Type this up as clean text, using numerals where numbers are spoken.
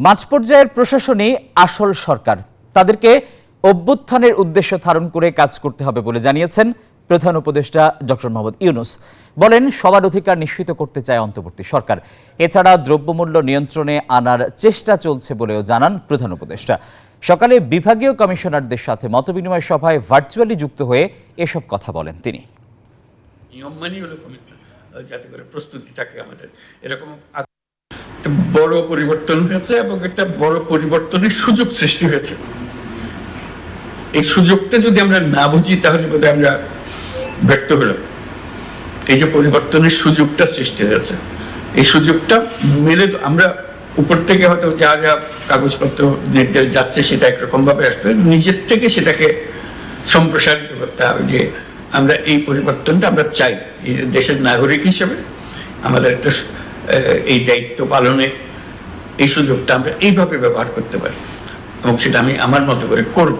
মাঝ পর্যায়ের প্রশাসনই আসল সরকার, তাদেরকে অভ্যুত্থানের উদ্দেশ্য ধারণ করে কাজ করতে হবে বলে জানিয়েছেন প্রধান উপদেষ্টা ডক্টর মোহাম্মদ ইউনূস। বলেন, সবার অধিকার নিশ্চিত করতে চায় অন্তর্বর্তী সরকার। এছাড়া দ্রব্যমূল্য নিয়ন্ত্রণে আনার চেষ্টা চলছে বলেও জানান প্রধান উপদেষ্টা। সকালে বিভাগীয় কমিশনারদের সাথে মতবিনিময় সভায় ভার্চুয়ালি যুক্ত হয়ে এসব কথা বলেন তিনি। নিয়ম মানি হলো যাতে করে প্রস্তুতি থাকে আমাদের, এরকম বড় পরিবর্তন হয়েছে এবং একটা বড় পরিবর্তনের সুযোগ সৃষ্টি হয়েছে। এই সুযোগটা যদি আমরা না বুঝি তাহলে বোধহয় আমরা ব্যর্থ হলাম। এই যে পরিবর্তনের সুযোগটা সৃষ্টি হয়েছে, এই সুযোগটা মেলে আমরা উপর থেকে হয়তো যা যা কাগজপত্র নির্দেশ যাচ্ছে সেটা একরকম ভাবে আসবে, নিজের থেকে সেটাকে সম্প্রসারিত করতে হবে যে আমরা এই পরিবর্তনটা আমরা চাই। এই যে দেশের নাগরিক হিসেবে আমাদের একটা এই দায়িত্ব পালনে এই সুযোগটা আমরা এইভাবে ব্যবহার করতে পারি এবং সেটা আমি আমার মতো করে করব।